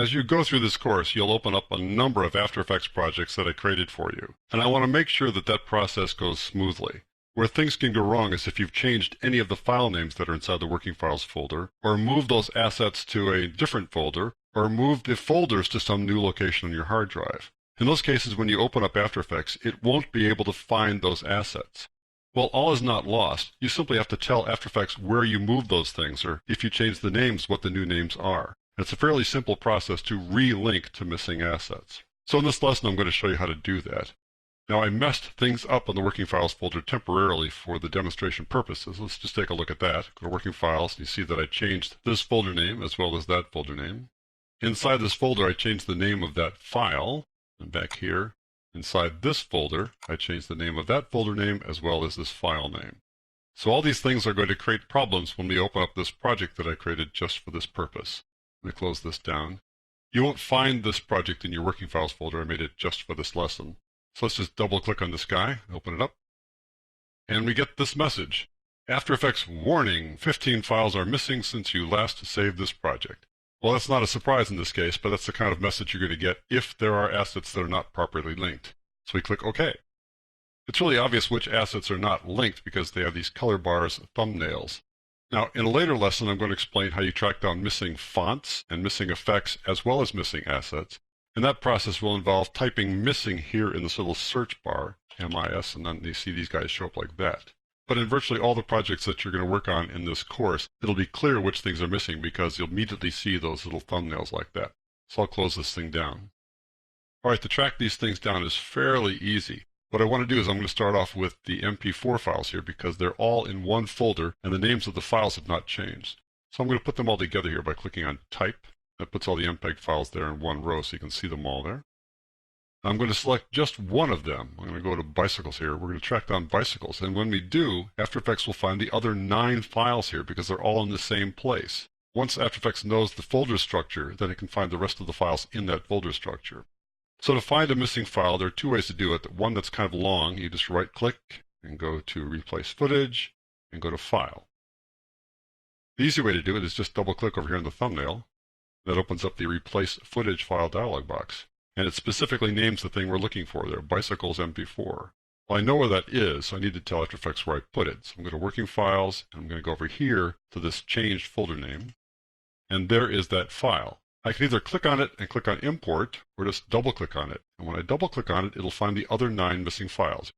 As you go through this course, you'll open up a number of After Effects projects that I created for you, and I want to make sure that that process goes smoothly. Where things can go wrong is if you've changed any of the file names that are inside the Working Files folder, or moved those assets to a different folder, or moved the folders to some new location on your hard drive. In those cases, when you open up After Effects, it won't be able to find those assets. Well, all is not lost. You simply have to tell After Effects where you moved those things, or if you change the names, what the new names are. It's a fairly simple process to re-link to missing assets. So in this lesson, I'm going to show you how to do that. Now, I messed things up on the Working Files folder temporarily for the demonstration purposes. Let's just take a look at that. Go to Working Files, and you see that I changed this folder name as well as that folder name. Inside this folder, I changed the name of that file. And back here, inside this folder, I changed the name of that folder name as well as this file name. So all these things are going to create problems when we open up this project that I created just for this purpose. Let me close this down. You won't find this project in your Working Files folder. I made it just for this lesson. So let's just double click on this guy, open it up, and we get this message. After Effects warning, 15 files are missing since you last saved this project. Well, that's not a surprise in this case, but that's the kind of message you're going to get if there are assets that are not properly linked. So we click OK. It's really obvious which assets are not linked because they have these color bars thumbnails. Now, in a later lesson, I'm going to explain how you track down missing fonts and missing effects as well as missing assets. And that process will involve typing missing here in this little search bar, MIS, and then you see these guys show up like that. But in virtually all the projects that you're going to work on in this course, it'll be clear which things are missing because you'll immediately see those little thumbnails like that. So I'll close this thing down. All right, to track these things down is fairly easy. What I want to do is I'm going to start off with the MP4 files here because they're all in one folder and the names of the files have not changed. So I'm going to put them all together here by clicking on Type. That puts all the MPEG files there in one row so you can see them all there. I'm going to select just one of them. I'm going to go to bicycles here. We're going to track down bicycles. And when we do, After Effects will find the other 9 files here because they're all in the same place. Once After Effects knows the folder structure, then it can find the rest of the files in that folder structure. So to find a missing file, there are 2 ways to do it. One that's kind of long, you just right-click and go to Replace Footage and go to File. The easy way to do it is just double-click over here in the thumbnail. That opens up the Replace Footage File dialog box. And it specifically names the thing we're looking for there, Bicycles MP4. Well, I know where that is, so I need to tell After Effects where I put it. So I'm going to Working Files, and I'm going to go over here to this changed folder name. And there is that file. I can either click on it and click on Import, or just double-click on it. And when I double-click on it, it'll find the other 9 missing files.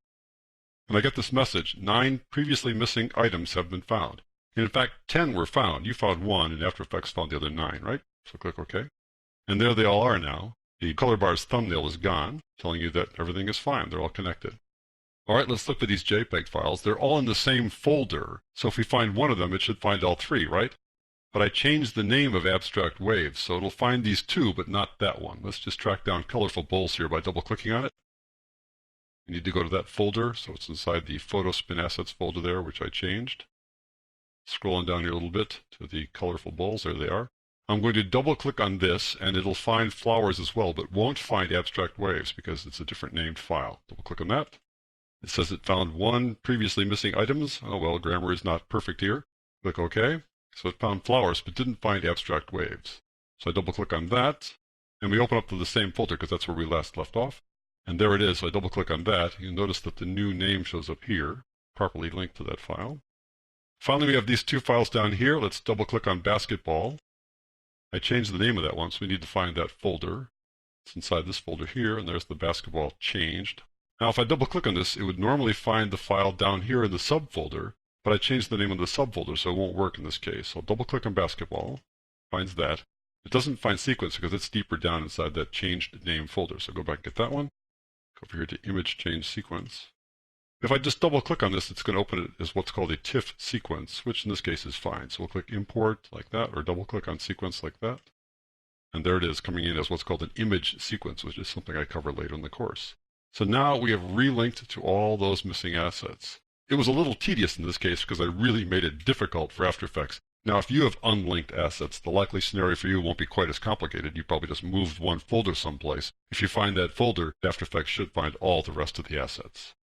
And I get this message, 9 previously missing items have been found. And in fact, 10 were found. You found 1, and After Effects found the other 9, right? So click OK. And there they all are now. The color bar's thumbnail is gone, telling you that everything is fine. They're all connected. All right, let's look for these JPEG files. They're all in the same folder. So if we find one of them, it should find all 3, right? But I changed the name of Abstract Waves, so it'll find these 2, but not that one. Let's just track down Colorful Bowls here by double-clicking on it. You need to go to that folder, so it's inside the Photo Spin Assets folder there, which I changed. Scrolling down here a little bit to the Colorful Bowls, there they are. I'm going to double-click on this, and it'll find flowers as well, but won't find Abstract Waves because it's a different named file. Double-click on that. It says it found 1 previously missing items. Oh, well, grammar is not perfect here. Click OK. So it found flowers, but didn't find Abstract Waves. So I double-click on that, and we open up to the same folder because that's where we last left off. And there it is. So I double-click on that. You'll notice that the new name shows up here, properly linked to that file. Finally, we have these 2 files down here. Let's double-click on Basketball. I changed the name of that one, so we need to find that folder. It's inside this folder here, and there's the basketball changed. Now, if I double-click on this, it would normally find the file down here in the subfolder, but I changed the name of the subfolder, so it won't work in this case. So I'll double-click on Basketball, finds that. It doesn't find Sequence because it's deeper down inside that changed name folder. So go back and get that one. Go over here to Image Change Sequence. If I just double-click on this, it's going to open it as what's called a TIFF sequence, which in this case is fine. So we'll click Import like that, or double-click on Sequence like that. And there it is, coming in as what's called an image sequence, which is something I cover later in the course. So now we have relinked to all those missing assets. It was a little tedious in this case because I really made it difficult for After Effects. Now, if you have unlinked assets, the likely scenario for you won't be quite as complicated. You probably just moved one folder someplace. If you find that folder, After Effects should find all the rest of the assets.